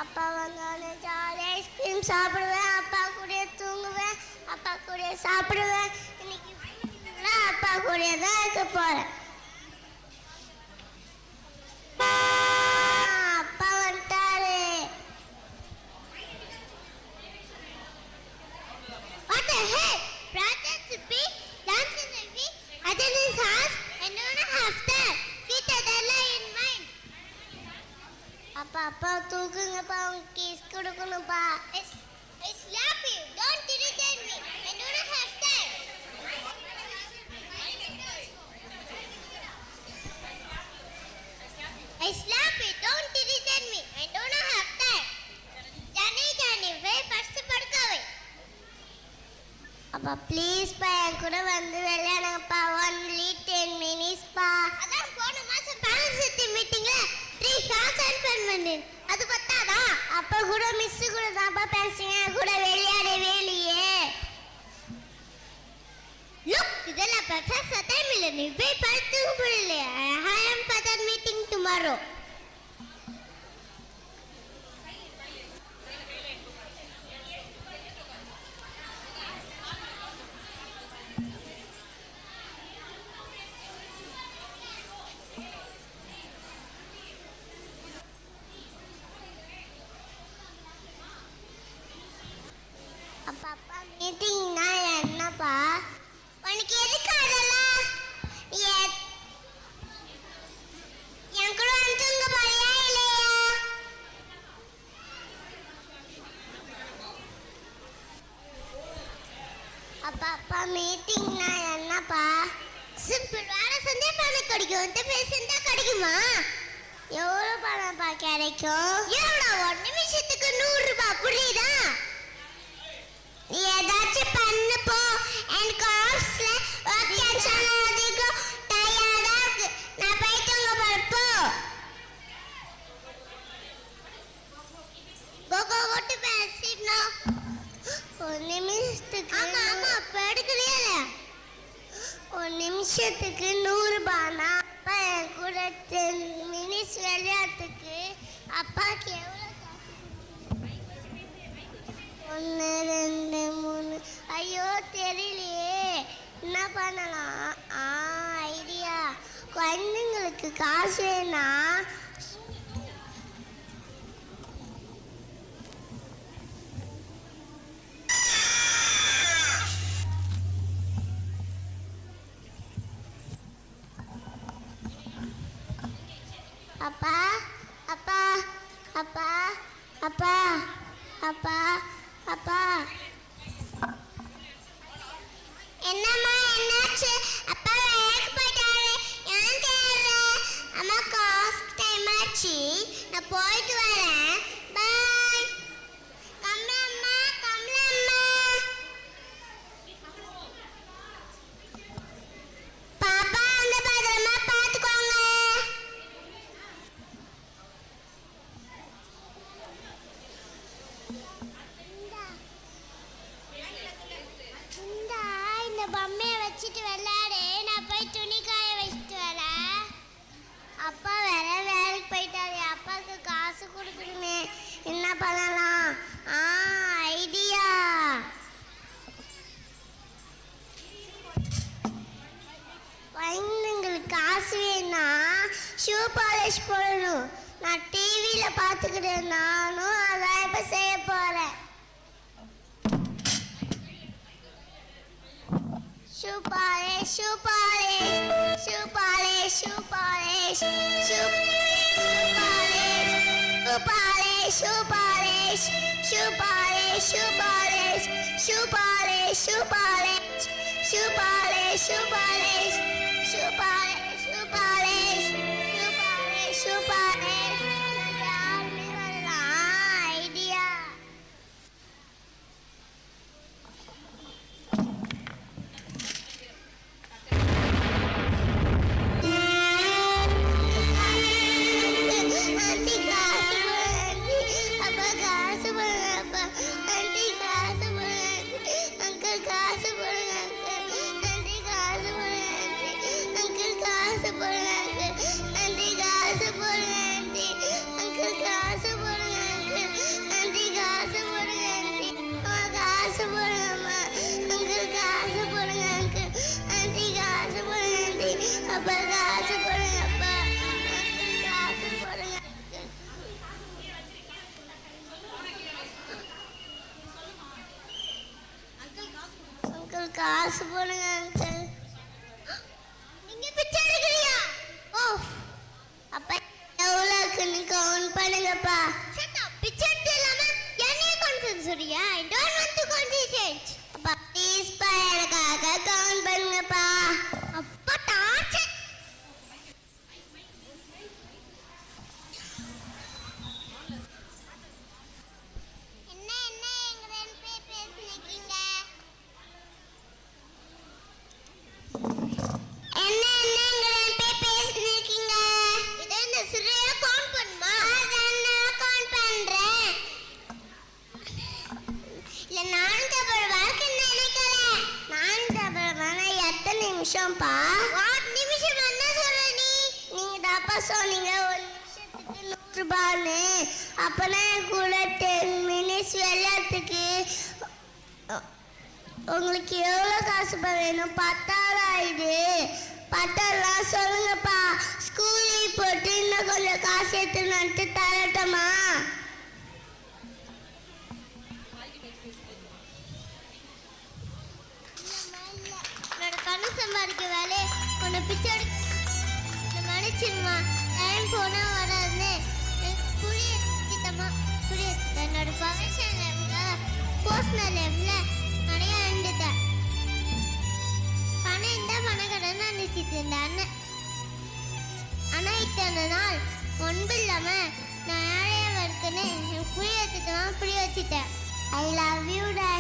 அப்பா வந்தோடனே ஜாலியாக ஐஸ்கிரீம் சாப்பிடுவேன், அப்பா கூட தூங்குவேன், அப்பா கூட சாப்பிடுவேன். இன்னைக்கு அப்பா கூட தான் இருக்க போறேன். அப்பா வந்துட்டாரு. What the heck? Brother Sippy, dance in the week, attend his house, and don't have that. Keep the deadline in mind. அப்பா அப்பா தூக்குங்கப்பா, உங்க case கொடுக்கணும்ப்பா. I slap you. Don't irritate me. I don't have time. I slap you. Don't irritate me. I don't have time. Johnny, வே purse படுக்கவே. அப்பா please பா, என் கூட வந்து விளையாடுங்கப்பா. only 10 minutes பா. அதான் போன மாசம் பேரண்ட்ஸ் மீட்டிங்ல 3 hours ஸ்பெண்ட் பண்ணேன். அது பத்தாதா? அப்பா கூட மிஸ் கூட தான்ப்பா பேசுங்க, கூட விளையாடவே இல்லையே. லுக், இதெல்லாம் ப்ரொஃபசர் டைம் இல்ல, நீ போய் படுத்து போடல. I am for that meeting tomorrow. அப்பா அப்பா மீட்டிங்னா என்னப்பா? உனக்கு எதுக்கு அதெல்லாம்? என் கூட வந்துங்க போறியா இல்லையா? அப்பா அப்பா மீட்டிங்னா என்னப்பா? சிம்பிள், வேலை செஞ்சா பணம் கிடைக்கும், இந்த பேசியிருந்தா கிடைக்குமா? எவ்வளோ பணம்ப்பா கிடைக்கும்? எவ்வளோ? 1 நிமிஷத்துக்கு 100 ரூபாய், புரியுதா? நீ ஏதாச்சும் பண்ணு போ. எனக்கு ஆஃப்ஸ்ல ஒர்க் டென்ஷன் அதிகம், டயர்டா இருக்கு, நான் போய் தூங்க போறேன் போ. கோகோ ஓட்டு பேசினா 1 நிமிஷத்துக்கு. ஆமா படுக்கலையே. 1 நிமிஷத்துக்கு 100 ரூபாய்னா அப்பா என் கூட 10 மினிட்ஸ் விளையாட்டுக்கு அப்பாக்கு எவ்வளோ? 1 2 3. ஐயோ தெரியலையே, என்ன பண்ணலாம்? ஐடியா, குழந்தைங்களுக்கு காசு வேணா. அப்பா அப்பா அப்பா அப்பா அப்பா அப்பா. என்னம்மா என்னாச்சு? அப்பா வேலைக்கு போயிட்டாரு, ஏன் கேட்குற? அம்மா காஃப் டைம் ஆச்சு, நான் போயிட்டு வரேன், பாய். கம்லம்மா கம்லம்மா. பாப்பா வந்து பத்திரமா பார்த்துக்கோங்க. இந்த பொம்மையை வச்சுட்டு விளையாடு, நான் போய் துணி காய வச்சுட்டு வரேன். அப்பா வேற வேலைக்கு போயிட்டாரு, அப்பாவுக்கு காசு கொடுக்கணுமே, என்ன பண்ணலாம்? ஐடியா. குழந்தைங்களுக்கு காசு வேணா ஷூ பாலிஷ் போடணும். நான் டிவியில் பார்த்துக்கிட்டேன், நானும் அதான் இப்போ செய்ய போகிறேன். Shoe polish, shoe polish, shoe polish, shoe polish, shoe polish, shoe polish, shoe polish, shoe polish, shoe polish, shoe polish, shoe polish, shoe polish, shoe polish, shoe polish, shoe polish, shoe polish, shoe polish. யாருமே வரலாம். Idea. காசு போடுங்க, uncle காசு போடுங்க, uncle காசு போடுங்க. காசு போடுங்க அங்கிள். நீங்க பிச்சை எடுக்கிறியா? ஓ, அப்ப எவ்வளோ இருக்குன்னு கவுண்ட் பண்ணுங்கப்பா. பிச்சை எடுத்து இல்லாம என்னைய கவுண்ட் சொல்றியா? I don't want to count. அப்பா ப்ளீஸ் பா, எனக்காக கவுண்ட் பண்ணுங்கப்பா. அப்பா டார்ச்சர். என்ன என்ன எங்க ரெண்டு பேர் பேசினீங்க? என்ன என்ன எங்க ரெண்டு பேர் பேசினீங்க? இதை இந்த சிறையா கவுண்ட் பண்ணுமா? அதான் நான் கவுண்ட் பண்றேன். இல்ல நான் தபர் வாழ்க்கை நினைக்கிறேன். நான் தபர் வர எத்தனை நிமிஷம்ப்பா? வாட் நிமிஷம் என்ன சொல்ற நீ? நீங்க தாப்பா சொன்னீங்க ஒரு நிமிஷத்துக்கு 100 ரூபான்னு. அப்பனா கூட 10 மினிட்ஸ் விளையாட்டுக்கு உங்களுக்கு எவ்வளோ காசுப்பா வேணும்? 10,000 இது. 10,000 சொல்லுங்கப்பா. ஸ்கூலுக்கு போட்டு இன்னும் கொஞ்சம் காசு எடுத்துன்னு வந்துட்டு தரட்டுமா? என்னோட கண்ணு சம்பாதிக்க வேலை உன்னை பிச்சை எடுக்க மன்னிச்சிருமா. டைம் போனால் வராது. புரிய வச்சுட்டமா, புரிய வச்சுட்டேன். என்னோட ப்ரொஃபஷனல் லைஃப்பில் பர்சனல் லைஃப்பில் நிறைய இருந்துட்டேன். பணம் இருந்தால் பணக்கடன்னு நினச்சிட்டு இருந்தேன் அண்ணன். ஆனால் இத்தனை நாள் ஒன்றும் இல்லாமல் நான் ஏழையாக இருக்குன்னு புரிய வச்சுட்டேன், புரிய வச்சுட்டேன். ஐ லவ் யூ டா.